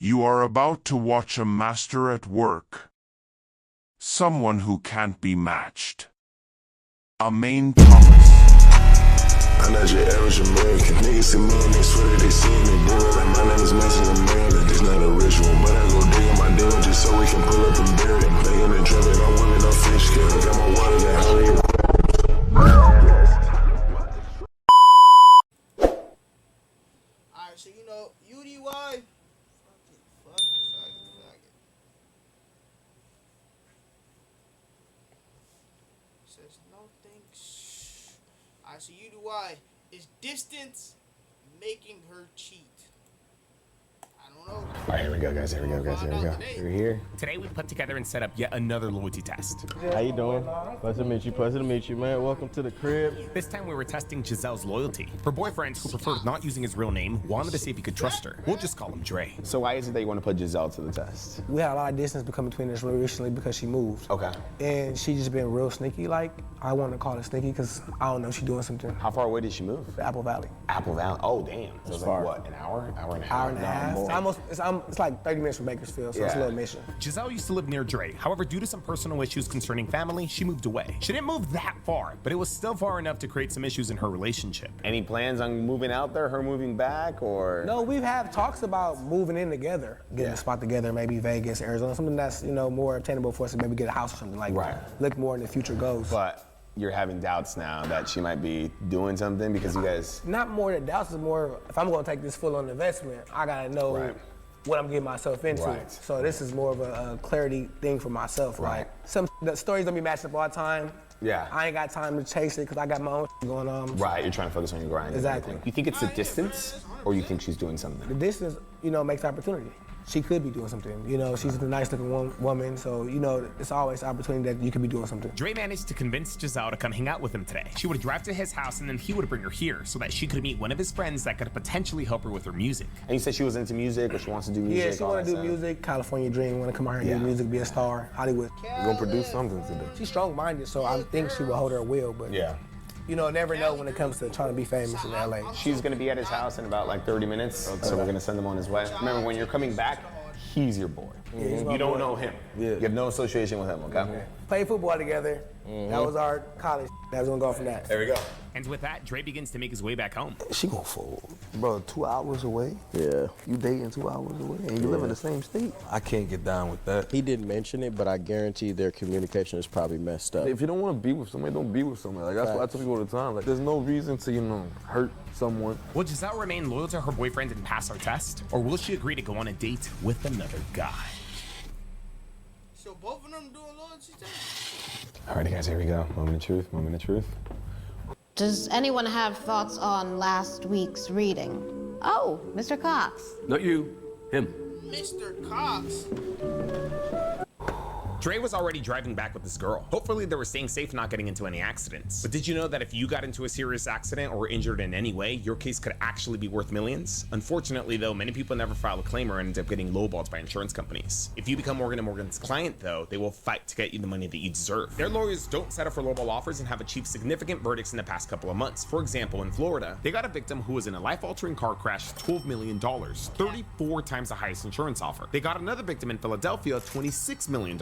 You are about to watch a master at work. Someone who can't be matched. Amein. I'm not your average American. Niggas see me and they swear that they see me. They real like my name is Messi in Maryland. It's not a ritual, but I go dig in my deal just so we can pull up and bury them. They in the trap and I'm whipping up fish scale. Got my water that hurry. Alright, so you know, UDY. Fuck it. Says no thanks. Alright, so UDY is distance making her cheat. I don't know. All right, here we go, guys. We're here. Today we put together and set up yet another loyalty test. How you doing? Pleasure to meet you, man. Welcome to the crib. This time we were testing Giselle's loyalty. Her boyfriend, who preferred not using his real name, wanted to see if he could trust her. We'll just call him Dre. So why is it that you want to put Giselle to the test? We had a lot of distance become between us recently because she moved. Okay. And she just been real sneaky. Like, I want to call it sneaky because I don't know, she doing something. How far away did she move? Apple Valley. Apple Valley. Oh, damn. So it's like what, an hour? Hour and a half? Hour and a half. More. It's like 30 minutes from Bakersfield, so it's a little mission. Giselle used to live near Dre. However, due to some personal issues concerning family, she moved away. She didn't move that far, but it was still far enough to create some issues in her relationship. Any plans on moving out there, her moving back, or? No, we've had talks about moving in together, getting a spot together, maybe Vegas, Arizona, something that's, you know, more obtainable for us to maybe get a house or something like that. Look more in the future goals. But you're having doubts now that she might be doing something because you guys... Not more than doubts, it's more, if I'm gonna take this full-on investment, I gotta know what I'm getting myself into. So this is more of a clarity thing for myself. Like, the stories don't be matched up all the time. Yeah. I ain't got time to chase it because I got my own going on. Right, you're trying to focus on your grind. Exactly. You think it's the distance, or you think she's doing something? The distance, you know, makes opportunity. She could be doing something. You know, she's a nice looking woman, so, you know, it's always an opportunity that you could be doing something. Dre managed to convince Giselle to come hang out with him today. She would drive to his house and then he would bring her here so that she could meet one of his friends that could potentially help her with her music. And you said she was into music, or she wants to do music? Yeah, she want to do music, California dream, want to come out here and do music, be a star, Hollywood. You're gonna produce something today. She's strong-minded, so I think she will hold her will, but you know, never know when it comes to trying to be famous in LA. She's gonna be at his house in about like 30 minutes, so we're gonna send him on his way. Remember, when you're coming back, he's your boy. You don't know him. You have no association with him, okay? Played football together. That was our college. That was gonna go from that. There we go. And with that, Dre begins to make his way back home. She gonna fold. Bro, 2 hours away? Yeah. You dating 2 hours away and you live in the same state? I can't get down with that. He didn't mention it, but I guarantee their communication is probably messed up. If you don't want to be with somebody, don't be with somebody. Like, that's what I tell people all the time. Like, there's no reason to, you know, hurt someone. Will Giselle remain loyal to her boyfriend and pass our test? Or will she agree to go on a date with another guy? So both of them doing loyalty tests? Alrighty, guys, here we go. Moment of truth. Does anyone have thoughts on last week's reading? Oh, Mr. Cox. Not you, him. Mr. Cox. Dre was already driving back with this girl. Hopefully they were staying safe, not getting into any accidents. But did you know that if you got into a serious accident or were injured in any way, your case could actually be worth millions? Unfortunately though, many people never file a claim or end up getting lowballed by insurance companies. If you become Morgan & Morgan's client though, they will fight to get you the money that you deserve. Their lawyers don't settle for lowball offers and have achieved significant verdicts in the past couple of months. For example, in Florida, they got a victim who was in a life-altering car crash, $12 million, 34 times the highest insurance offer. They got another victim in Philadelphia, $26 million.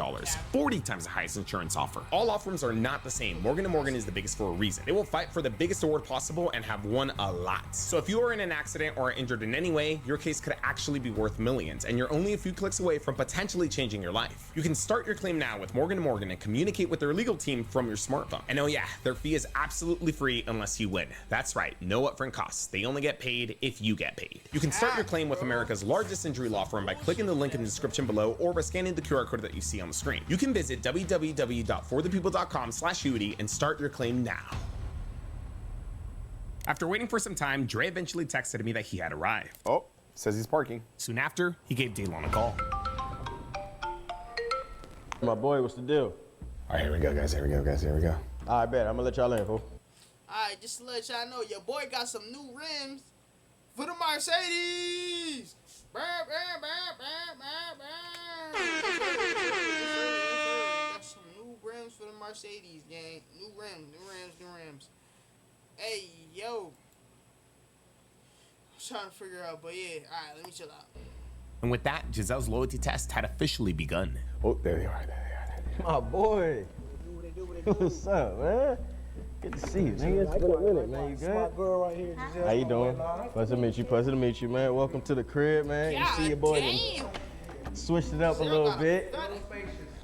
40 times the highest insurance offer. All law firms are not the same. Morgan & Morgan is the biggest for a reason. They will fight for the biggest award possible and have won a lot. So if you are in an accident or are injured in any way, your case could actually be worth millions, and you're only a few clicks away from potentially changing your life. You can start your claim now with Morgan & Morgan and communicate with their legal team from your smartphone. And oh yeah, their fee is absolutely free unless you win. That's right, no upfront costs. They only get paid if you get paid. You can start your claim with America's largest injury law firm by clicking the link in the description below or by scanning the QR code that you see on the screen. You can visit www.forthepeople.com/UDY and start your claim now. After waiting for some time, Dre eventually texted me that he had arrived. Oh, says he's parking. Soon after, he gave Daylon a call. My boy, what's the deal? All right, here we go, guys. All I bet. I'm gonna let y'all in, fool. Alright, just to let y'all know, your boy got some new rims for the Mercedes. Brr, brr, brr, brr, brr, brr. Got some new rims for the Mercedes, gang. New rims. Hey, yo. I'm trying to figure out, but yeah, alright, let me chill out. And with that, Giselle's loyalty test had officially begun. Oh, there they are. My boy. What's up, man? Good to see you, nigga. It's been a minute, man. You good? My girl right here. How you doing? Pleasure to meet you. Pleasure to meet you, man. Welcome to the crib, man. You see your boy switched it up a little bit.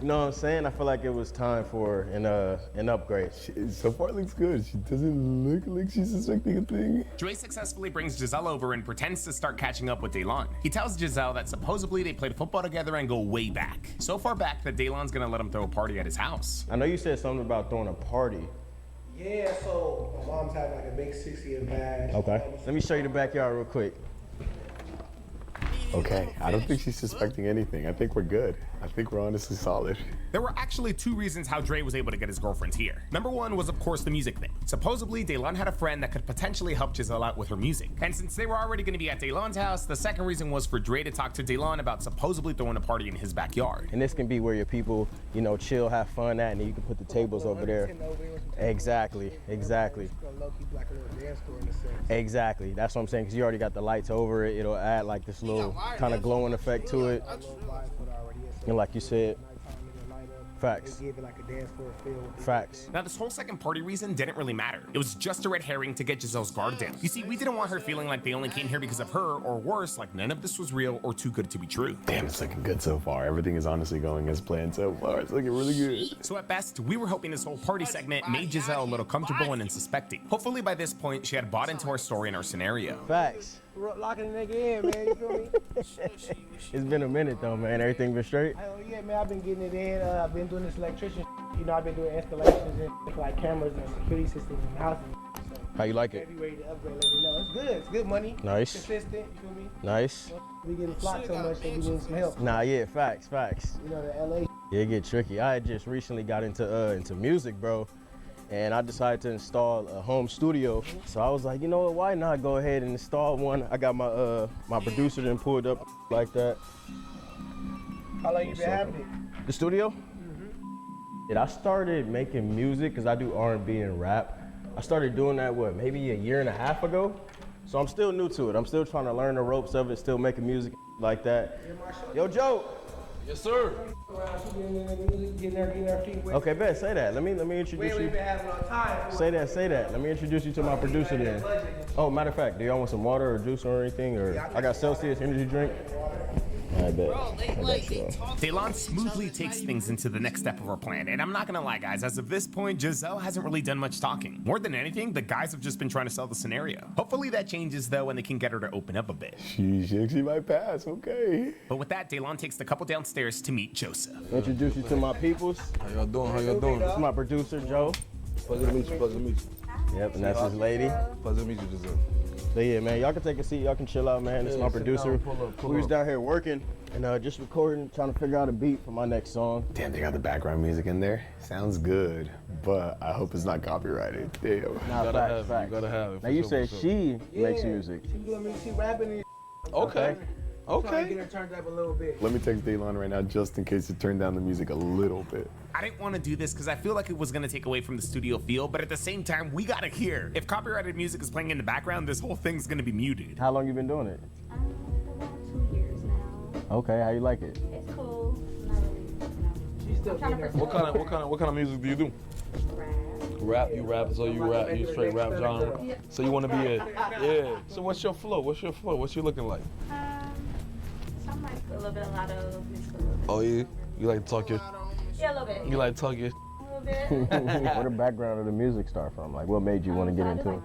You know what I'm saying? I feel like it was time for an upgrade. So far, it looks good. She doesn't look like she's suspecting a thing. Dre successfully brings Giselle over and pretends to start catching up with Daylon. He tells Giselle that supposedly they played football together and go way back. So far back that Daylon's gonna let him throw a party at his house. I know you said something about throwing a party. Yeah, so my mom's having like a big 60th bash. Okay. Let me show you the backyard real quick. Okay, I don't think she's suspecting anything. I think we're good. I think we're honestly solid. There were actually two reasons how Dre was able to get his girlfriend here. Number one was, of course, the music thing. Supposedly, Daylon had a friend that could potentially help Giselle out with her music. And since they were already going to be at Daylon's house, the second reason was for Dre to talk to Daylon about supposedly throwing a party in his backyard. And this can be where your people, you know, chill, have fun at, and then you can put the tables over there. Exactly. Exactly. That's what I'm saying, because you already got the lights over it. It'll add like this little kind of glowing effect to it. And like you said, facts. Facts. Now, this whole second party reason didn't really matter. It was just a red herring to get Giselle's guard down. You see, we didn't want her feeling like they only came here because of her, or worse, like none of this was real or too good to be true. Damn, it's looking good so far. Everything is honestly going as planned so far. It's looking really good. So at best, we were hoping this whole party segment made Giselle a little comfortable and unsuspecting. Hopefully by this point, she had bought into our story and our scenario. Facts. Locking the nigga in, man, you feel me? It's been a minute though, man. Everything been straight? Hell yeah, man, I've been getting it in. I've been doing this electrician. You know, I've been doing installations and like cameras and security systems in houses. So How you like it? Every way to upgrade, let me know. It's good. It's good money. Nice. Consistent, you feel me? Nice. We getting flocked so much that we need some help. Nah, yeah, facts. You know, the LA. Yeah, it get tricky. I had just recently got into music, bro. And I decided to install a home studio. So I was like, you know what, why not go ahead and install one? I got my my producer then pulled up like that. How long you been having it? The studio? Yeah, I started making music because I do R&B and rap. I started doing that, maybe a year and a half ago? So I'm still new to it. I'm still trying to learn the ropes of it, still making music like that. Yo, Joe. Yes, sir. Okay, bet, say that. Let me introduce you. Say that. Let me introduce you to my producer then. Oh, matter of fact, do y'all want some water or juice or anything? Or I got Celsius energy drink. I bet. Daylon smoothly takes things into the next step of our plan, and I'm not gonna lie, guys, as of this point, Giselle hasn't really done much talking. More than anything, the guys have just been trying to sell the scenario. Hopefully that changes though, and they can get her to open up a bit. She might pass, okay. But with that, Daylon takes the couple downstairs to meet Joseph. Introduce you to my peoples. How y'all doing? This is my producer, Joe. Pleasure to meet you. Yep, and that's his lady. Pleasure to meet you, Giselle. So yeah, man, y'all can take a seat. Y'all can chill out, man. This is my producer. We was down here working and just recording, trying to figure out a beat for my next song. Damn, they got the background music in there. Sounds good, but I hope it's not copyrighted. Damn. Nah, facts. You gotta have it. Now you said she makes music. She rapping. Okay. Trying to get her turned up a little bit. Let me text Daylon right now just in case you turn down the music a little bit. I didn't want to do this because I feel like it was going to take away from the studio feel, but at the same time, we got to hear. If copyrighted music is playing in the background, this whole thing's going to be muted. How long you been doing it? About 2 years now. Okay, how you like it? It's cool. Not really, She's still getting her. What kind of music do you do? Rap. You rap, so you rap, you straight rap genre. So you want to be So what's your flow? What's you looking like? Some like a little bit of lotto. Oh yeah, you like to talk your. Yeah, a little bit. You like to talk your. A little bit. Where the background of the music start from? Like, what made you want to get into it?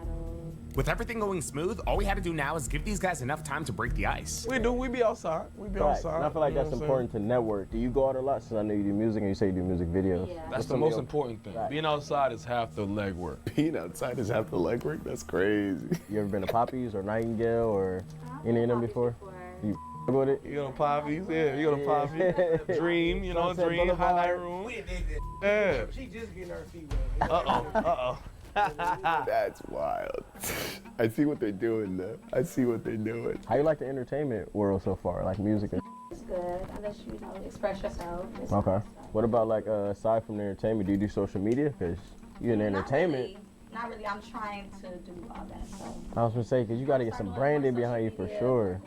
With everything going smooth, all we had to do now is give these guys enough time to break the ice. We be outside. Right. And I feel like that's important to network. Do you go out a lot? Since I know you do music and you say you do music videos. Yeah. That's the most important thing. Being outside is half the legwork. Being outside is half the legwork? That's crazy. You ever been to Poppy's or Nightingale or any of them before? You with it? You go to Poppy's, yeah. You go to Poppy's. Dream, Sunset Dream, Boulevard. highlight room. Yeah. She just getting her feet wet. That's wild. I see what they're doing though. How you like the entertainment world so far? Like music and It's good. I let you express yourself. It's Okay. nice. What about like aside from the entertainment, do you do social media? Because you're in entertainment. Not really. I'm trying to do all that. So. I was gonna say, because you got to get some branding behind you for sure.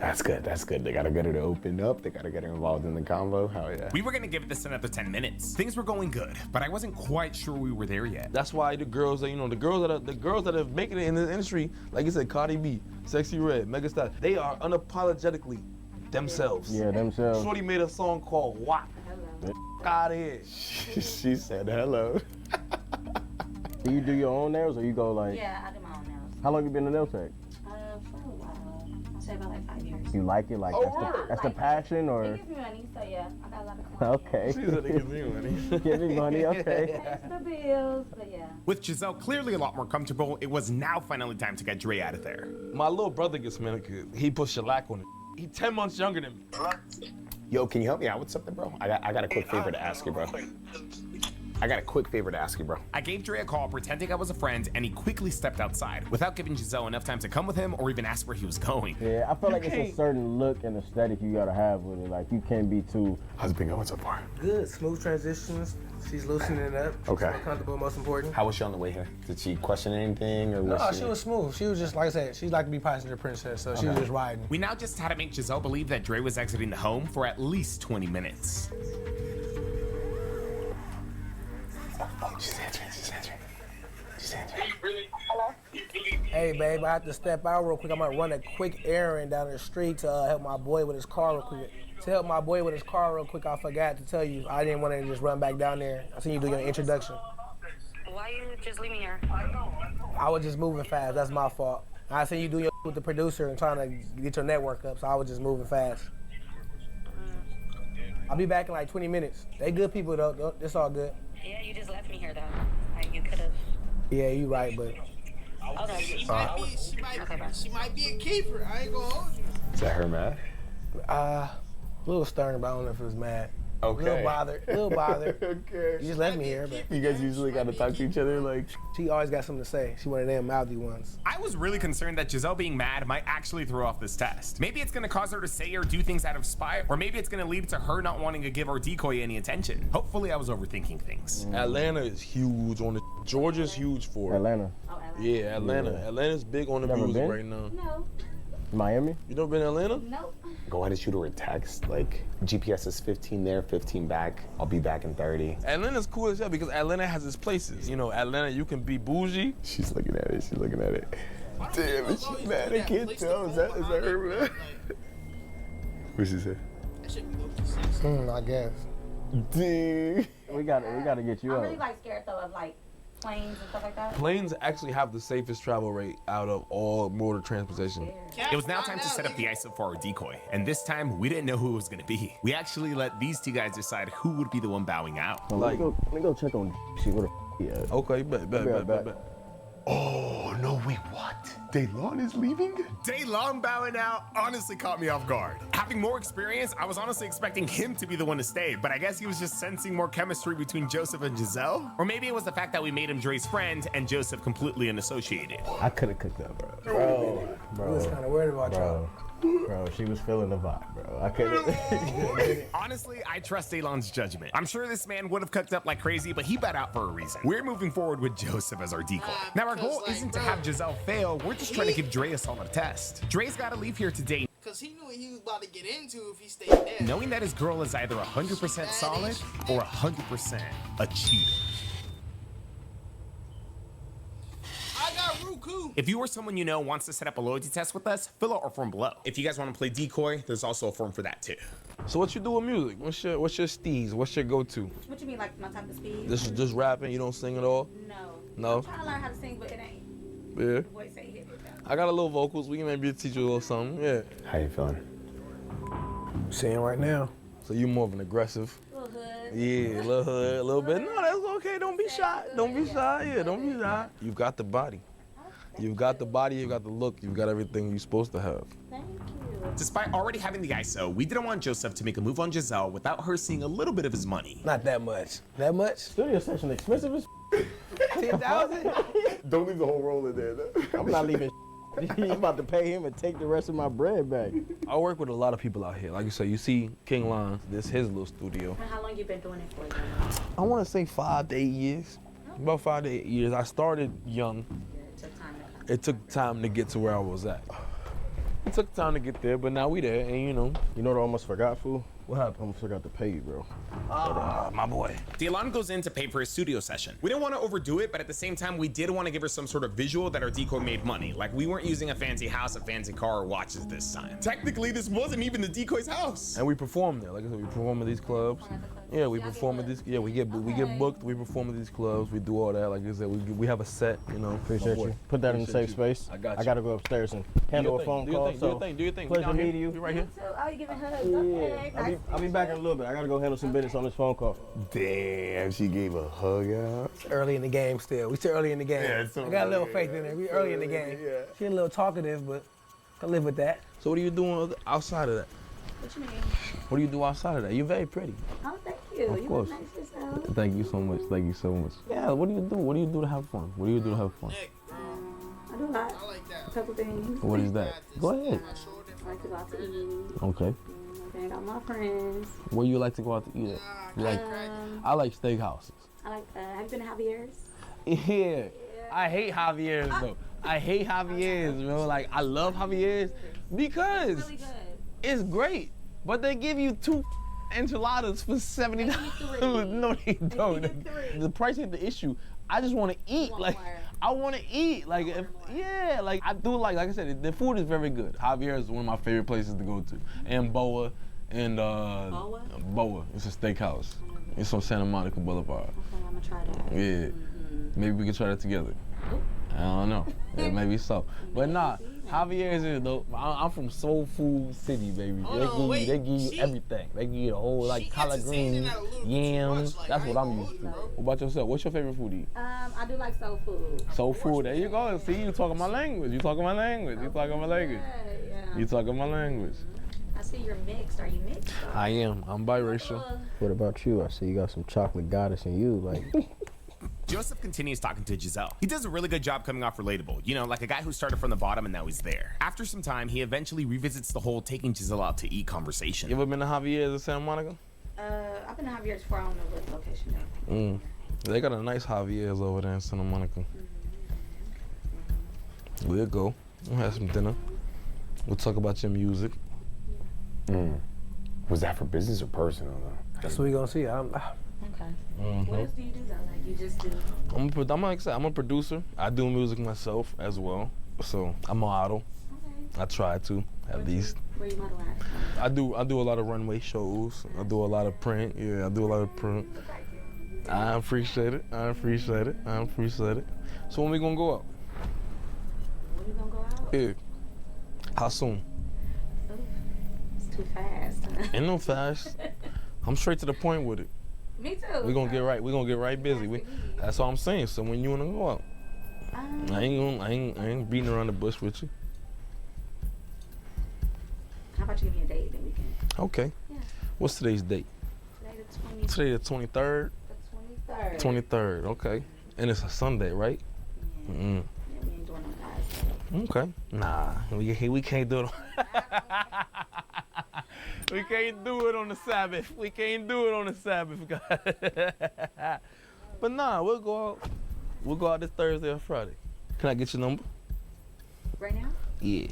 That's good, that's good. They gotta get her to open up. They gotta get her involved in the convo. Hell yeah. We were gonna give this another 10 minutes. Things were going good, but I wasn't quite sure we were there yet. That's why the girls that, you know, the girls that are making it in the industry, like you said, Cardi B, Sexy Red, Megastar, they are unapologetically themselves. Yeah, themselves. Shorty made a song called WAP. Out of here. She said hello. Do you do your own nails or you go like? Yeah, I do my own nails. How long you been a nail tech? For a while. I'd say about like 5 years. You like it? Like that's the passion or? It gives me money, so yeah, I got a lot of clients. Okay. She said it gives me money. Give me money, okay. Pays the bills, but yeah. With Giselle clearly a lot more comfortable, it was now finally time to get Dre out of there. My little brother gets manicured. He put shellac on it. He 10 months younger than me. Yo, can you help me out with something, bro? I got a quick favor to ask you, bro. I gave Dre a call pretending I was a friend, and he quickly stepped outside without giving Giselle enough time to come with him or even ask where he was going. Yeah, I feel like it's a certain look and aesthetic you gotta have with it. Like you can't be too. How's it been going so far? Good, smooth transitions. She's loosening it up. Okay. She's comfortable, most important. How was she on the way here? Did she question anything or was No, she was smooth. She was just, like I said, she liked to be passenger princess, so she was just riding. We now just had to make Giselle believe that Dre was exiting the home for at least 20 minutes. She's answering. Hello? Hey, babe, I have to step out real quick. I'm gonna run a quick errand down the street to help my boy with his car real quick. I forgot to tell you. I didn't want to just run back down there. I seen you do your introduction. Why you just leave me here? I was just moving fast. That's my fault. I seen you do your with the producer and trying to get your network up, so I was just moving fast. I'll be back in like 20 minutes. They good people, though. It's all good. Yeah, you just left me here, though. Like, you could have. Yeah, you right, but... Okay. She might be a keeper. I ain't gonna hold you. Is that her, man? A little stern, but I don't know if it was mad. Okay. A little bothered. Okay. You just left me here, but... You guys usually gotta talk to each other like... She always got something to say. She one of them mouthy ones. I was really concerned that Giselle being mad might actually throw off this test. Maybe it's gonna cause her to say or do things out of spite, or maybe it's gonna lead to her not wanting to give our decoy any attention. Hopefully I was overthinking things. Atlanta is huge on the. Georgia's huge for it. Atlanta. Yeah, Atlanta. Yeah. Atlanta's big on the Never music been? right now. No. Miami? You never been to Atlanta? Nope. Go ahead and shoot her a text. Like, GPS is 15 there, 15 back. I'll be back in 30. Atlanta's cool as hell because Atlanta has its places. You know, Atlanta, you can be bougie. She's looking at it. Damn, is she mad? I can't tell. Is that her, man? What'd she say? That should be low-key sexy. I guess. Dang. We gotta get you I'm up. really, like, scared, though, of, like, planes and stuff like that. Planes actually have the safest travel rate out of all mode of transportation. It was now time to set up the ISO for our decoy, and this time we didn't know who it was gonna be. We actually let these two guys decide who would be the one bowing out. Let me go check on see where the he at. Okay, bet. Oh, no, wait, what? Daylon is leaving? Daylon bowing out honestly caught me off guard. Having more experience, I was honestly expecting him to be the one to stay, but I guess he was just sensing more chemistry between Joseph and Giselle? Or maybe it was the fact that we made him Dre's friend and Joseph completely unassociated. I could have cooked up, bro. I was kind of worried about y'all. Bro, she was feeling the vibe, bro. I couldn't. Honestly, I trust Daylon's judgment. I'm sure this man would have cooked up like crazy, but he bowed out for a reason. We're moving forward with Joseph as our decoy. Now our goal isn't to have Giselle fail, we're just trying to give Dre a solid test. Dre's gotta leave here today Because he knew what he was about to get into if he stayed there. knowing that his girl is either 100% solid or 100% a cheater. I got Ruku. If you or someone you know wants to set up a loyalty test with us, fill out our form below. If you guys want to play decoy, there's also a form for that too. So what you do with music? What's your steez? What's your go-to? What you mean, like, my type of speed? This is just rapping, you don't sing at all? No. I'm trying to learn how to sing, but it ain't. Yeah. The voice ain't hit it down. I got a little vocals. We can maybe teach you a little something. Yeah. How you feeling? Seeing right now. So you more of an aggressive. Little hood. Yeah, a little hood, a little bit. No, that's okay. Don't be shy. Don't be shy. Yeah, don't be shy. You've got the body. You've got the body, you've got the look, you've got everything you're supposed to have. Thank you. Despite already having the ISO, we didn't want Joseph to make a move on Giselle without her seeing a little bit of his money. Not that much. That much? Studio session expensive as 10,000? Don't leave the whole roll in there, though. I'm not leaving. I'm about to pay him and take the rest of my bread back. I work with a lot of people out here. Like you say, you see King Lon, this is his little studio. And how long you been doing it for? I want to say 5 to 8 years. About 5 to 8 years. I started young. Yeah, it took time to come. It took time to get to where I was at. It took time to get there, but now we there, and You know what I almost forgot, fool? What happened? I almost forgot to pay you, bro. my boy. Delon goes in to pay for his studio session. We didn't want to overdo it, but at the same time, we did want to give her some sort of visual that our decoy made money. Like, we weren't using a fancy house, a fancy car, or watches this time. Technically, this wasn't even the decoy's house. And we perform there. Like I said, we perform at these clubs. Yeah, we perform at these. Yeah, we get booked. We perform at these clubs. We do all that. Like I said, we have a set. You know. Appreciate you. Put that in a safe space. I got you. I gotta go upstairs and handle a phone call. Do your thing. Pleasure meeting you. We right here. Oh, you giving hugs? Yeah. Okay. I'll be back in a little bit. I gotta go handle some business on this phone call. Damn, she gave a hug out. It's early in the game still. We still early in the game. Yeah, it's so I got a little early, faith in it. We early in the game. She a little talkative, but I live with that. So what are you doing outside of that? What you mean? What do you do outside of that? You're very pretty. Oh, thank you. Of You course. look nice yourself. Thank you so much. Thank you so much. Yeah. What do you do? What do you do to have fun? What do you do to have fun? I do a lot. A couple things. What is that? Go ahead. I like to go out to eat. Okay. Hang out with my friends. Where you like to go out to eat at? You like? I like steakhouses. I like. Have you been to Javier's? Yeah. I hate Javier's though. I hate Javier's, bro. Like I love Javier's because It's really good. it's great, but they give you 2 enchiladas for $70. No, they don't. The price ain't the issue. I just want to eat. Like I want to eat. Like like I do. Like I said, the food is very good. Javier's is one of my favorite places to go to, and Boa, and Boa. It's a steakhouse. It's on Santa Monica Boulevard. Okay, I'm gonna try that. Yeah. Maybe we could try that together. I don't know. Yeah, maybe so. But nah, Javier's is though. I'm from Soul Food City, baby. They give you everything. They give you the whole like collard greens, yams. That's what I'm used to. What about yourself? What's your favorite food to eat? I do like soul food. Soul food. There you go. See, you talking my language. You talking my language. You talking my language. You talking my language. I see you're mixed. Are you mixed? I am. I'm biracial. What about you? I see you got some chocolate goddess in you. Like. Joseph continues talking to Giselle. He does a really good job coming off relatable, you know, like a guy who started from the bottom and now he's there. After some time, he eventually revisits the whole taking Giselle out to eat conversation. You ever been to Javier's in Santa Monica? I've been to Javier's before. I don't know what location they're. They got a nice Javier's over there in Santa Monica. We'll go. We'll have some dinner. We'll talk about your music. Was that for business or personal though? That's what we gonna see. Okay. What else do you do though? Like you just do? I'm a producer. I do music myself as well. So I'm a model. Okay. I try to at least. Where you model at? I do a lot of runway shows. I do a lot of print. Yeah, I do a lot of print. I appreciate it. So when we gonna go out? When we gonna go out? Yeah. How soon? Ooh, it's too fast. Ain't no fast. I'm straight to the point with it. Me too. We're gonna get right busy. That's all I'm saying. So when you wanna go out, I ain't beating around the bush with you. How about you give me a date that we can? Okay. Yeah. What's today's date? Today the 23rd. The 23rd. 23rd. Okay. And it's a Sunday, right? Yeah. Mm. Yeah, we ain't doing no guys. Okay. Nah, we can't do it. We can't do it on the Sabbath. We can't do it on the Sabbath, guys. But nah, we'll go out. We'll go out this Thursday or Friday. Can I get your number? Right now? Yeah.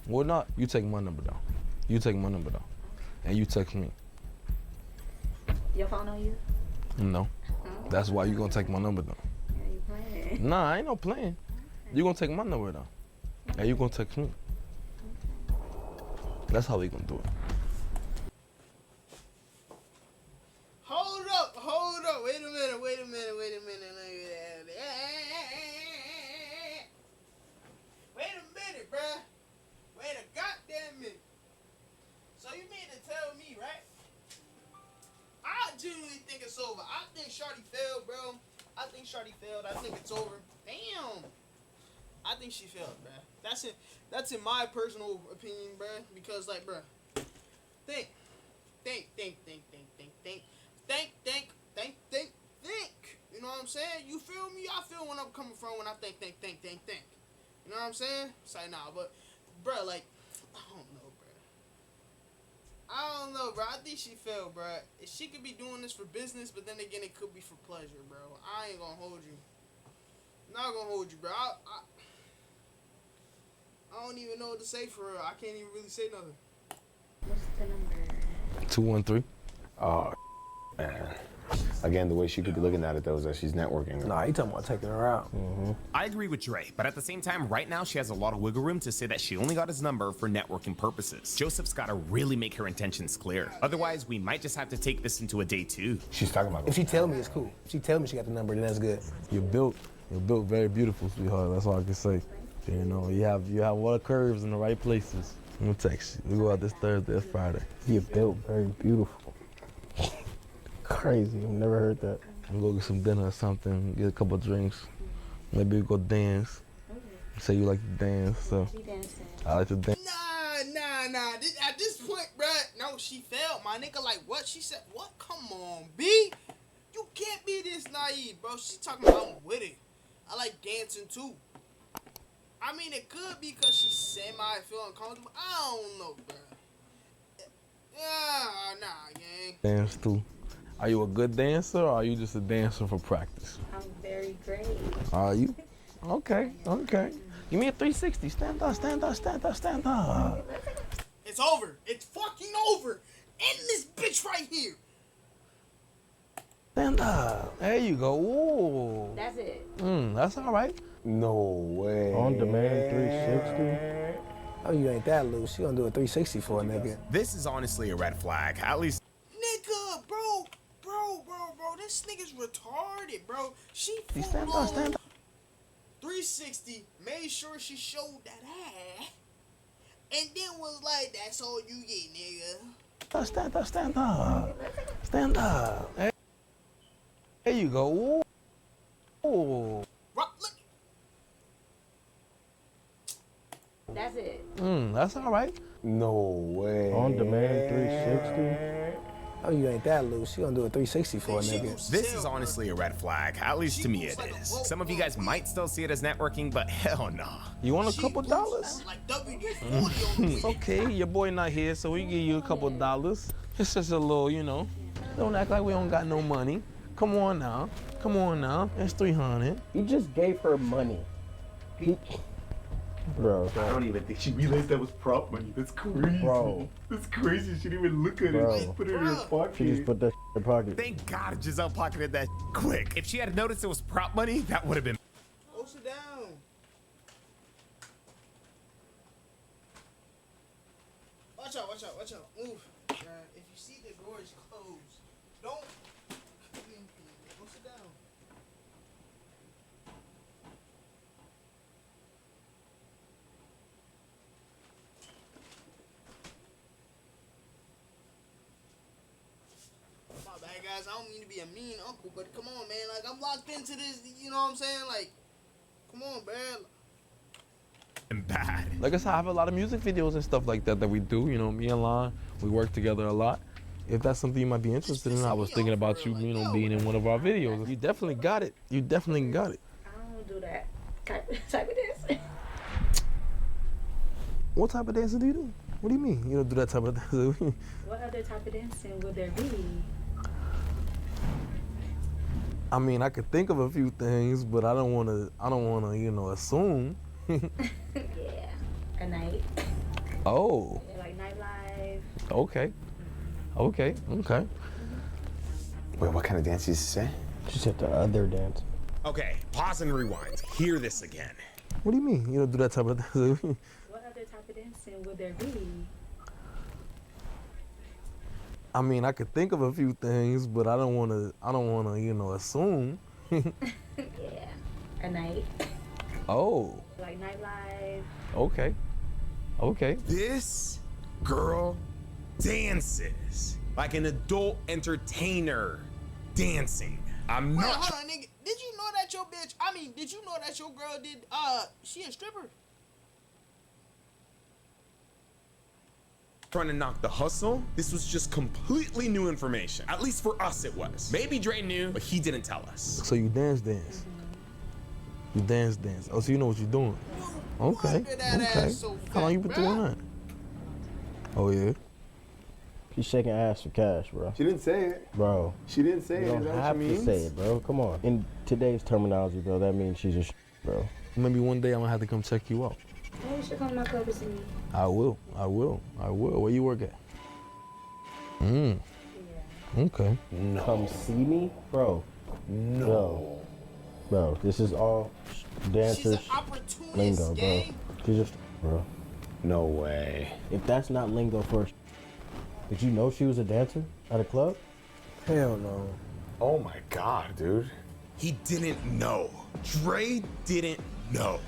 Well, not. You take my number down. And you text me. Your phone on you? No. That's why you gonna take my number down. Yeah, you playing. Nah, I ain't no playing. You gonna take my number down. And you gonna text me. That's how we gonna do it. Hold up. Wait a minute. Look at that. Wait a minute, bruh. Wait a goddamn minute. So you mean to tell me, right? I genuinely think it's over. I think Shawty failed, bro. I think it's over. Damn. I think she failed, bruh. That's in my personal opinion, bruh. Because, like, bruh, think. You know what I'm saying? You feel me? I feel when I'm coming from when I think. You know what I'm saying? It's like, nah, but, bruh, like, I don't know, bro. I think she failed, bro. She could be doing this for business, but then again, it could be for pleasure, bro. I ain't gonna hold you. Not gonna hold you, bro. I don't even know what to say for real. I can't even really say nothing. What's the number? 213. Oh, man. Again, the way she could be looking at it though is that she's networking. Nah, he talking about taking her out. I agree with Dre, but at the same time, right now she has a lot of wiggle room to say that she only got his number for networking purposes. Joseph's got to really make her intentions clear. Otherwise, we might just have to take this into a day 2. She's talking about. If she tell me, it's cool. If she tell me she got the number, then that's good. You're built very beautiful, sweetheart. That's all I can say. You know, you have a lot of curves in the right places. I'm gonna text you. We go out this Thursday, it's Friday. You're built very beautiful. Crazy, I've never heard that. We'll go get some dinner or something, get a couple of drinks. Maybe we go dance. Say you like to dance, so I like to dance. Nah. At this point, bruh, no, she failed, my nigga. Like, what? She said, what? Come on, B. You can't be this naive, bro. She talking about I'm with it. I like dancing, too. I mean, it could be because she's semi-feel uncomfortable. I don't know, bruh. Nah, gang. Dance, too. Are you a good dancer, or are you just a dancer for practice? I'm very great. Are you? Okay. Give me a 360. Stand up. It's over. It's fucking over. End this bitch right here. Stand up. There you go. Ooh. That's it. That's all right. No way. On demand 360. Oh, you ain't that loose. She gonna do a 360 for a nigga. This is honestly a red flag, at least. Nigga, bro. This nigga's retarded, bro. She Stand full up. 360, made sure she showed that ass, and then was like, that's all you get, nigga. Stand up. There you go. Ooh. Look. That's it. That's all right. No way. On demand 360. Oh, you ain't that loose. She gonna do a 360 for a nigga. This is honestly a red flag, at least to me it is. Some of you guys might still see it as networking, but hell no. You want a couple dollars? Like WD-40 on the way. Okay, your boy not here, so we give you a couple dollars. It's just a little, you know. Don't act like we don't got no money. Come on now. It's 300. He just gave her money. Bro. I don't even think she realized that was prop money. That's crazy. Bro. That's crazy. She didn't even look at Bro. it. She put it in her pocket. She just put that in her pocket. Thank God Giselle pocketed that quick. If she had noticed it was prop money, that would have been. Oh, sit down. Watch out. Move. If you see the door is closed, don't. Go sit down. My bad, guys. I don't mean to be a mean uncle, but come on, man. Like, I'm locked into this, you know what I'm saying? Like, come on, man. And bad. Like I said, I have a lot of music videos and stuff like that we do. You know, me and Lon, we work together a lot. If that's something you might be interested in, I was thinking about you, being in one of our videos. You definitely got it. I don't do that type of dancing. What type of dancing do you do? What do you mean? You don't do that type of dancing? What other type of dancing would there be? I mean, I could think of a few things, but I don't wanna, you know, assume. Yeah, a night. Oh. Yeah, like nightlife. Okay. Wait, what kind of dance did you say? She said the other dance. Okay, pause and rewind. Hear this again. What do you mean? You don't do that type of dancing? What other type of dancing would there be? I mean, I could think of a few things, but I don't wanna, you know, assume. Yeah, a night. Oh. Like nightlife. Okay. This girl dances like an adult entertainer dancing. I'm Wait, not. hold on, nigga. Did you know that your bitch? I mean, did you know that your girl did? She a stripper? Trying to knock the hustle. This was just completely new information. At least for us, it was. Maybe Dre knew, but he didn't tell us. So you dance. You dance. Oh, so you know what you're doing. Okay. So How long you been doing that? Oh yeah. She's shaking ass for cash, bro. She didn't say it. Bro. She didn't say You it. don't Is that what have she to means? say it, bro. Come on. In today's terminology, bro, that means she's a bro. Maybe one day I'm gonna have to come check you out. There you should come to my club and see me. I will. Where you work at? Okay. No. Come see me? Bro. No. Bro, this is all dancers lingo, bro. She's just, bro. No way. If that's not lingo for did you know she was a dancer at a club? Hell no. Oh my God, dude. He didn't know. Dre didn't know.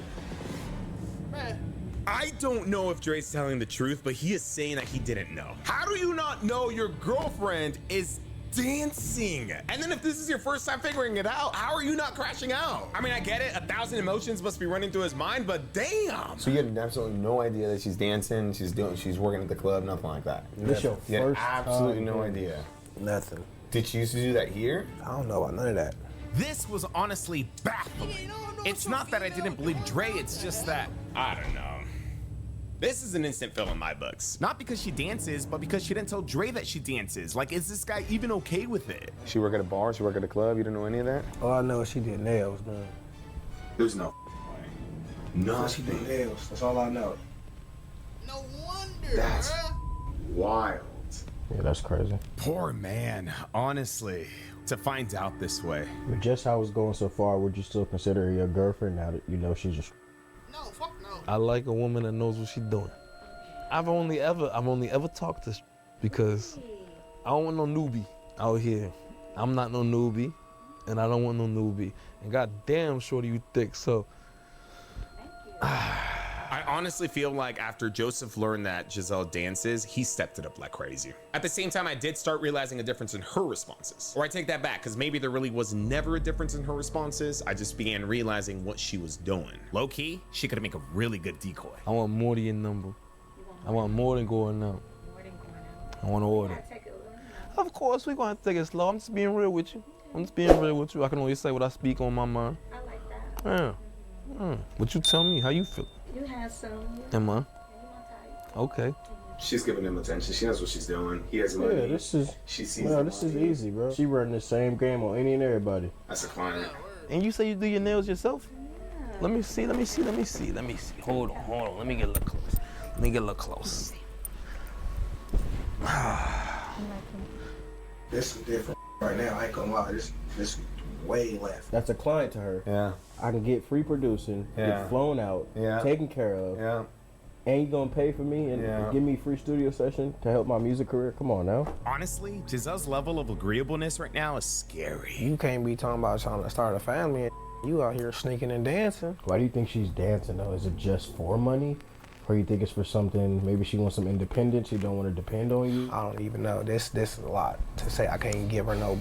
Man. I don't know if Dre's telling the truth, but he is saying that he didn't know. How do you not know your girlfriend is dancing? And then if this is your first time figuring it out, how are you not crashing out? I mean, I get it. 1,000 emotions must be running through his mind, but damn. So you had absolutely no idea that she's dancing, she's working at the club, nothing like that. This your You had first absolutely time, no man. idea. Nothing. Did she used to do that here? I don't know about none of that. This was honestly baffling. It's not that I didn't believe Dre, it's just that, I don't know. This is an instant fill in my books. Not because she dances, but because she didn't tell Dre that she dances. Like, is this guy even okay with it? She work at a bar, she work at a club, you didn't know any of that? All I know is she did nails, man. There's no way. No. She did nails. That's all I know. No wonder, That's bruh. wild. Yeah, that's crazy. Poor man, honestly, to find out this way. But just how it's going so far, would you still consider her your girlfriend now that you know she's just No, fuck no. I like a woman that knows what she's doing. I've only ever talked to because I don't want no newbie out here. I'm not no newbie, and I don't want no newbie. And goddamn, shorty, you thick. So I honestly feel like after Joseph learned that Giselle dances, he stepped it up like crazy. At the same time, I did start realizing a difference in her responses. Or I take that back, because maybe there really was never a difference in her responses. I just began realizing what she was doing. Low key, she could make a really good decoy. I want more than your number. I want more than going out. I want to order. Of course, we're going to take it slow. I'm just being real with you. I can only say what I speak on my mind. I like that. Yeah. But you tell me, how you feel? You handsome. Am I? You my type. Okay. She's giving him attention. She knows what she's doing. He has money. Yeah, this is She sees no, the this money. is easy, bro. She running the same game on any and everybody. That's a client. And you say you do your nails yourself? Yeah. Let me see. Hold on. Let me get a little close. This is different right now. I ain't gonna lie. This is way left. That's a client to her. Yeah. I can get free producing, Yeah. get flown out, Yeah. taken care of, Yeah. and you gonna pay for me and Yeah. give me free studio session to help my music career? Come on now. Honestly, Giselle's level of agreeableness right now is scary. You can't be talking about trying to start a family and you out here sneaking and dancing. Why do you think she's dancing though? Is it just for money? Or you think it's for something, maybe she wants some independence, she don't want to depend on you? I don't even know. This is a lot to say. I can't give her no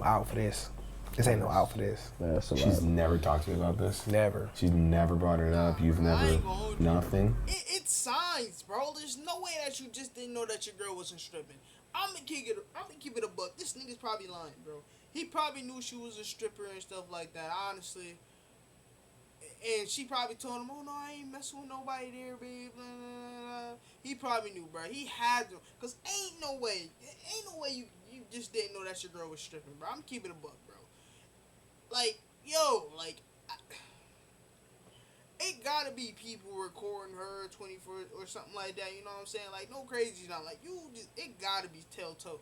out for this. This ain't no out for this. That's a lot. She's never talked to me about this. Never. She's never brought it up. You've never, nothing. It's signs, bro. There's no way that you just didn't know that your girl wasn't stripping. I'm gonna keep it a buck. This nigga's probably lying, bro. He probably knew she was a stripper and stuff like that, honestly. And she probably told him, "Oh no, I ain't messing with nobody there, babe." Blah, blah, blah. He probably knew, bro. He had to, cause ain't no way you just didn't know that your girl was stripping, bro. I'm keeping it a buck, bro. Like, yo, like, it gotta be people recording her 24 or something like that. You know what I'm saying? Like, no crazy stuff. Like, it gotta be telltale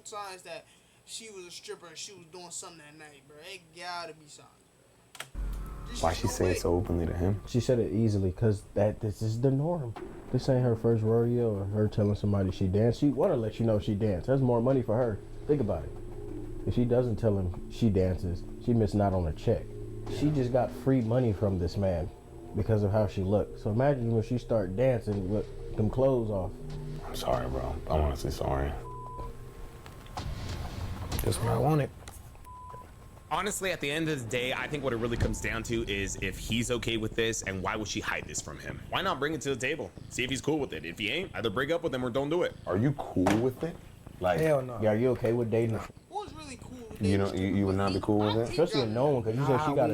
signs that she was a stripper and she was doing something that night, bro. It gotta be signs. Why she say it so openly to him? She said it easily because this is the norm. This ain't her first rodeo or her telling somebody she danced. She want to let you know she danced. That's more money for her. Think about it. If she doesn't tell him she dances, she missing out on a check. She just got free money from this man because of how she looked. So imagine when she start dancing with them clothes off. I'm sorry, bro. I'm honestly sorry. That's what I wanted. Honestly, at the end of the day, I think what it really comes down to is if he's okay with this, and why would she hide this from him? Why not bring it to the table? See if he's cool with it. If he ain't, either break up with him or don't do it. Are you cool with it? Like, Hell no. Yeah, are you okay with dating? What was really cool with you know, you would not be cool with it? Especially a known, because you said she got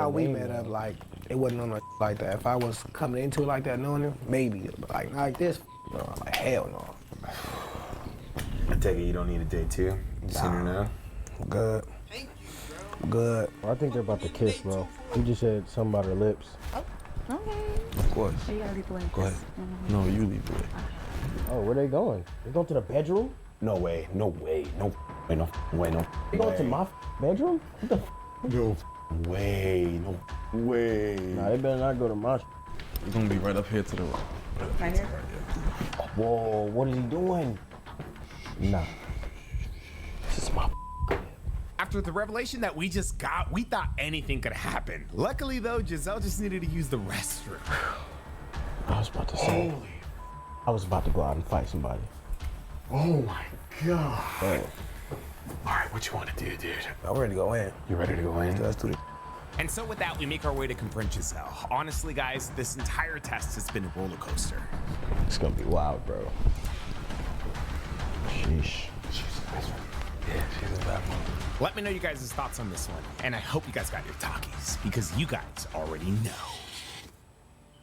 a we name met now. up like it wasn't on no like that. If I was coming into it like that, knowing him, maybe, but like this, no, like hell no. I take it you don't need a date too. You seen her now? Good. Thank you, bro. Good. I think they're about to kiss, bro. You just said something about her lips. Okay. Of course. So you gotta lead the way. Go ahead. No, you lead the way. Oh, where they going? They going to the bedroom? No way, no way, no way, no way, no They going to my bedroom? What the no way, no way. Nah, they better not go to my You're gonna be right up here to the right. Right here? Whoa, what is he doing? Nah. This is my After the revelation that we just got, we thought anything could happen. Luckily though, Giselle just needed to use the restroom. I was about to say. I was about to go out and fight somebody. Oh my God. Hey. All right, what you want to do, dude? I'm ready to go in. You ready to go in? Let's do it. And so with that, we make our way to confront Giselle. Honestly, guys, this entire test has been a roller coaster. It's gonna be wild, bro. Sheesh. Yeah, she's a bad one. Let me know you guys' thoughts on this one. And I hope you guys got your talkies, because you guys already know.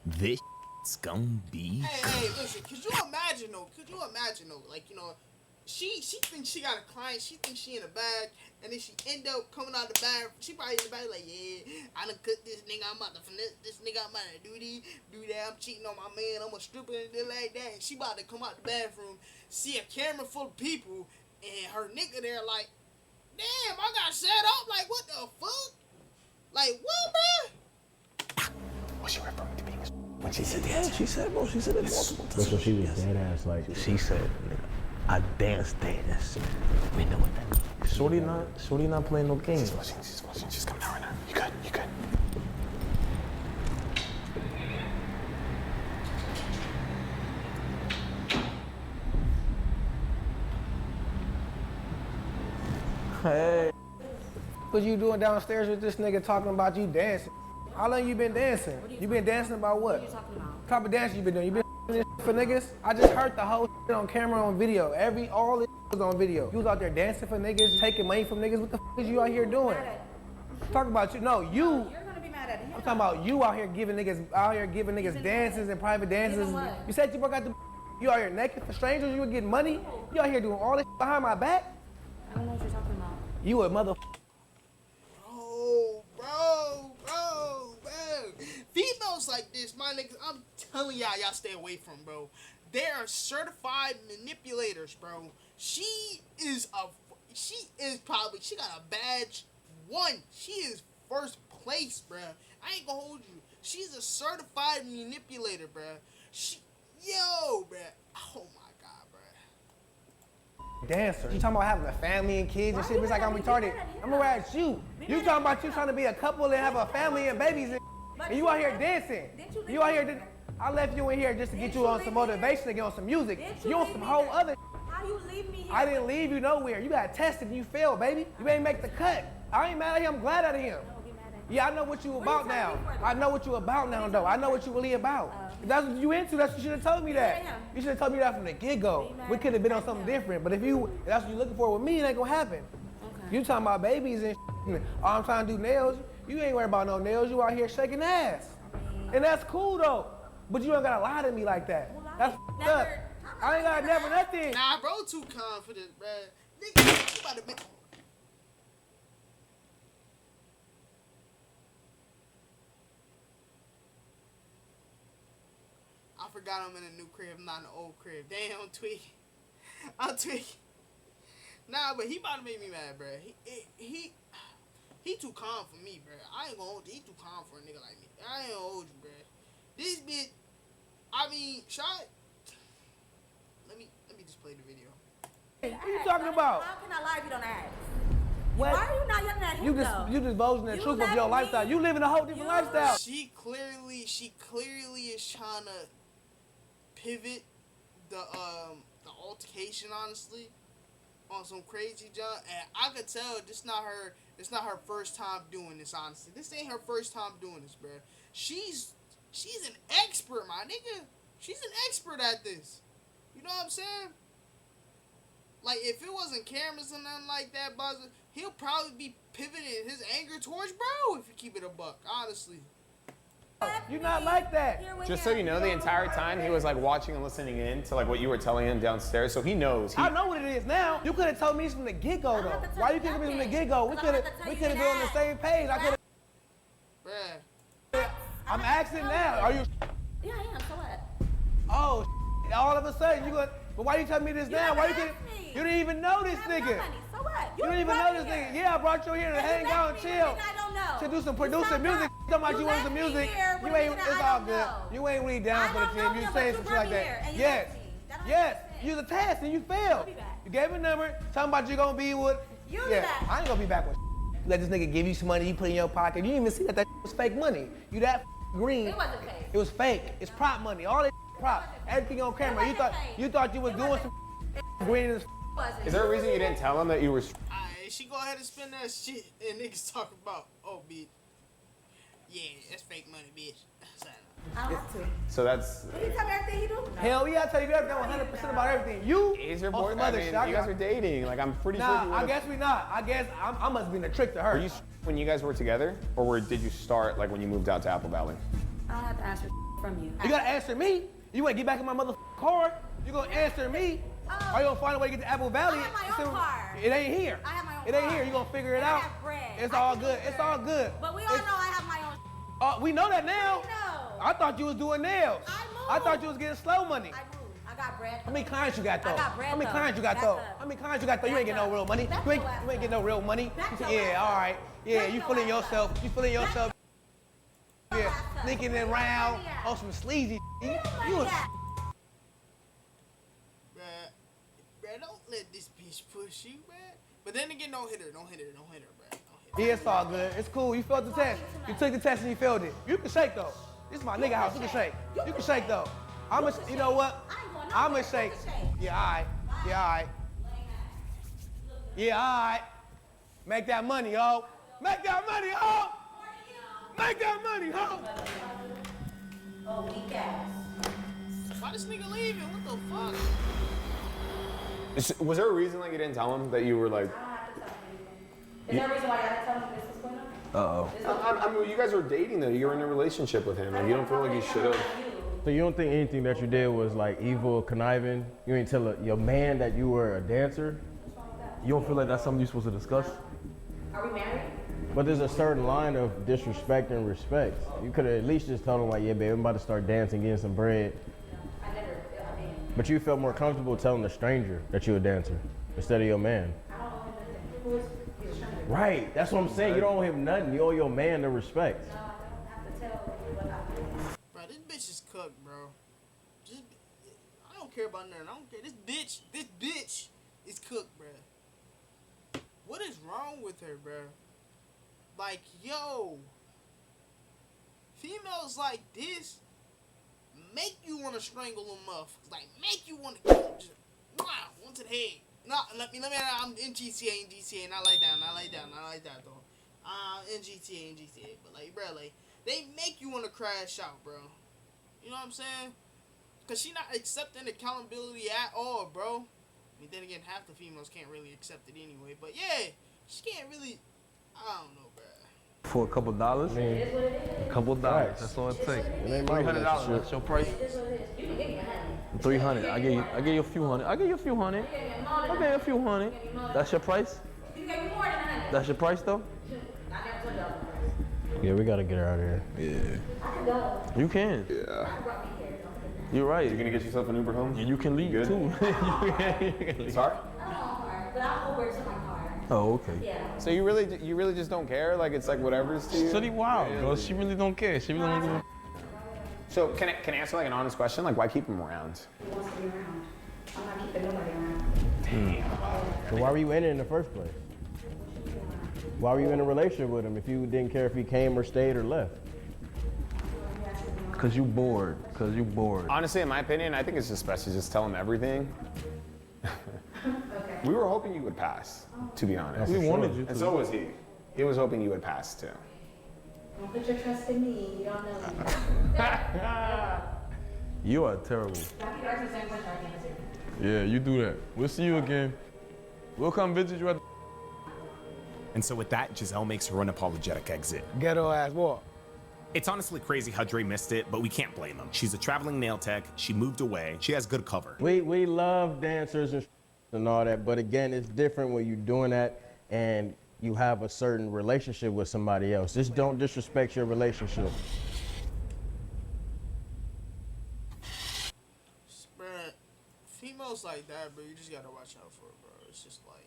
This it's gonna be Hey, listen, could you imagine though, like, you know, she thinks she got a client, she thinks she in a bag, and then she end up coming out the bag, she probably in the bag like, yeah, I done cut this nigga, I'm about to finesse this nigga, I'm about to do that, I'm cheating on my man, I'm a stripper and shit like that, and she about to come out the bathroom, see a camera full of people, and her nigga there like, damn, I got set up, like, what the fuck? Like, what, bruh? Was she referring to being a When she said that, she said it multiple times. So she was dead ass like. She said, nigga, I dance. We know what that means. Shorty not playing no games. She's flushing. She's coming out right now. You good? Hey. What you doing downstairs with this nigga talking about you dancing? How long you been dancing? You been dancing about what? What are you talking about? What type of dance you been doing? You been this for niggas? I just heard the whole shit on camera on video. All this was on video. You was out there dancing for niggas, taking money from niggas. What the is you out here doing? Talk about you. No, you. You're gonna be mad at him. I'm talking about you out here giving niggas dances and private dances. You said you broke out the. You out here naked for strangers. You were getting money. You out here doing all this behind my back. I don't know what you're talking about. You a mother. Bro. Females like this, my niggas, I'm telling y'all stay away from, bro. They are certified manipulators, bro. She got a badge 1. She is first place, bro. I ain't gonna hold you. She's a certified manipulator, bro. Bro. Oh my God, bro. Dancer. You talking about having a family and kids and shit? It's like I'm retarded. I'm gonna at you. You talking about you trying to be a couple and have a family and babies and you out here dancing. You out here. I left you in here just to get you on some motivation to get on some music. You on some whole other. How you leave me here? I didn't leave you nowhere. You got tested and you failed, baby. You ain't make the cut. I ain't mad at him. I'm glad at him. Yeah, I know what you about now. I know what you about now, though. I know what you really about. If that's what you into, that's what you should have told me that. You should have told me that from the get-go. We could have been on something different. But if that's what you're looking for with me, it ain't gonna happen. You talking about babies and shit. I'm trying to do nails. You ain't worried about no nails. You out here shaking ass. And that's cool, though. But you don't gotta lie to me like that. That's f***ed up. I ain't gotta never nothing. Nah, bro, too confident, bro. Nigga, you about to make... I forgot I'm in a new crib, not an old crib. Damn, I'm tweaking. Nah, but he about to make me mad, bro. He too calm for me, bro. I ain't gonna hold you. He too calm for a nigga like me. I ain't gonna hold you, bro. This bitch, shot. Let me just play the video. What you talking about? How can I lie if you don't ask? What? Why are you not yelling at him, though? You divulging the truth of your lifestyle. You living a whole different lifestyle. She clearly is trying to pivot the altercation, honestly, on some crazy junk, and I could tell this not her first time doing this, honestly. This ain't her first time doing this, bro. She's an expert, my nigga. She's an expert at this. You know what I'm saying? Like, if it wasn't cameras and nothing like that, Buzzer, he'll probably be pivoting his anger towards bro if you keep it a buck, honestly. You're not like that. Just so you know, the entire time he was like watching and listening in to like what you were telling him downstairs, so he knows. I know what it is now. You could have told me from the get-go, though. Why you couldn't be from the get-go? We could have been on the same page. I could have. Bruh. I'm asking. asking now. Are you? Yeah, I am. So what? Oh, all of a sudden you going. But why you telling me this now? Why you never can? asked me. You didn't even know this nigga. So what? You didn't even know this nigga. Yeah, I brought you here to hang out and chill. I don't know. To do some producing music. Talking about you want some music. You ain't. It's all good. You ain't really down for the team. You saying some shit like that. Yes. Yes. You was a test and you failed. You gave a number. Talking about you gonna be with. Yeah. I ain't gonna be back with. You let this nigga give you some money. You put it in your pocket. You didn't even see that was fake money. You that green. It wasn't fake. It was fake. It's prop money. All that prop. Everything on camera. You thought you was doing some green as. Is there a reason you didn't tell him that you were? Alright, she go ahead and spend that shit, and niggas talk about, oh, bitch. Yeah, that's fake money, bitch. I don't have to. So that's. Did he tell me everything he do? Hell yeah, I tell you everything, 100% about everything. You Is your on boy? some I other mean, shit. you guys are dating. Like I'm pretty sure. Nah, I guess we not. I guess I must be in a trick to her. Were you when you guys were together, or did you start like when you moved out to Apple Valley? I'll have to answer from you. You gotta answer me. You wanna get back in my motherfucking car? You gonna answer me? Or you gonna find a way to get to Apple Valley? I have my own car. It ain't here. I have my own It ain't car. here. You gonna figure it And out? I have bread. It's I all can good. figure It's all good. But we all know I have my own. We know that now. No. I thought you was doing nails. I thought you was getting slow money. I moved. I got bread. How many clients you got though? I got bread, How many though. clients you got Back though? up. How many clients you got though? You ain't Back getting no up. real money. Back You ain't your ass getting no real money. Back your Yeah, ass all up. right. Yeah, Back you your feeling ass yourself. You feeling yourself. Yeah, ass up. sneaking around on some sleazy. You was Bruh, don't let this bitch push you, bruh. But then again, don't hit her, bruh. Don't hit her. Yeah, it's all good. It's cool. You failed the test. You took the test and you failed it. You can shake though. This is my nigga house. You can shake. You can shake though. You know what? I'ma shake. Yeah, alright. Yeah, alright. Yeah, alright. Make that money, ho. Make that money, ho. Make that money, ho. Oh, weak ass. Why this nigga leaving? What the fuck? Was there a reason like you didn't tell him that you were like? Is there a reason why I gotta tell him this is going on? I mean, you guys were dating though. You were in a relationship with him, and you don't feel like you should have. So you don't think anything that you did was like evil, conniving? You ain't tell your man that you were a dancer? You don't feel like that's something you're supposed to discuss? Are we married? But there's a certain line of disrespect and respect. You could have at least just told him like, yeah, babe, I'm about to start dancing, getting some bread. But you felt more comfortable telling a stranger that you're a dancer instead of your man. I don't owe him nothing. Who is he's a stranger? Right, that's what I'm saying. You don't owe him nothing. You owe your man the respect. No, I don't have to tell you what I do. Bro, this bitch is cooked, bro. I don't care about nothing. I don't care. This bitch is cooked, bro. What is wrong with her, bro? Like, yo, females like this make you want to strangle them motherfuckers. Like, make you want to just, wow, one to the head. No, let me, I'm in GTA, not like that, though. In GTA, but like, bro, like, they make you want to crash out, bro. You know what I'm saying? Because she not accepting accountability at all, bro. I mean, then again, half the females can't really accept it anyway. But yeah, she can't really, I don't know, bro. For a couple dollars? A couple dollars. That's all it takes. $300. That's your price. $300. I give you a few hundred. I give you a few hundred. I give you a few hundred. That's your price? You gave me more than 100. That's your price though? I never told y'all the price. Yeah, we gotta get her out of here. Yeah. I can go. You can. Yeah. I brought me here. You're right. You're gonna get yourself an Uber home? And you can leave Good? too. Sorry? I don't own a car, but I'll Uber to my car. Oh, okay. Yeah. So you really just don't care? Like it's like whatever's to you? Pretty wild, bro. She really don't care. She really don't give a. So can I answer like an honest question? Like why keep him around? He wants to be around. I'm not keeping nobody around. So why were you in it in the first place? Why were you in a relationship with him if you didn't care if he came or stayed or left? Cause you bored. Cause you bored. Honestly, in my opinion, I think it's just best to just tell him everything. Okay. We were hoping you would pass, to be honest. We wanted you to. And so was he. He was hoping you would pass too. Don't put your trust in me. You don't know me. You are terrible. I keep asking the same question I can answer. Yeah, you do that. We'll see you again. We'll come visit you at. And so with that, Giselle makes her unapologetic exit. Ghetto ass what? It's honestly crazy how Dre missed it, but we can't blame him. She's a traveling nail tech. She moved away. She has good cover. We love dancers and all that, but again, it's different when you're doing that and you have a certain relationship with somebody else. Just don't disrespect your relationship. like that, bro. You just gotta watch out for it, bro. It's just like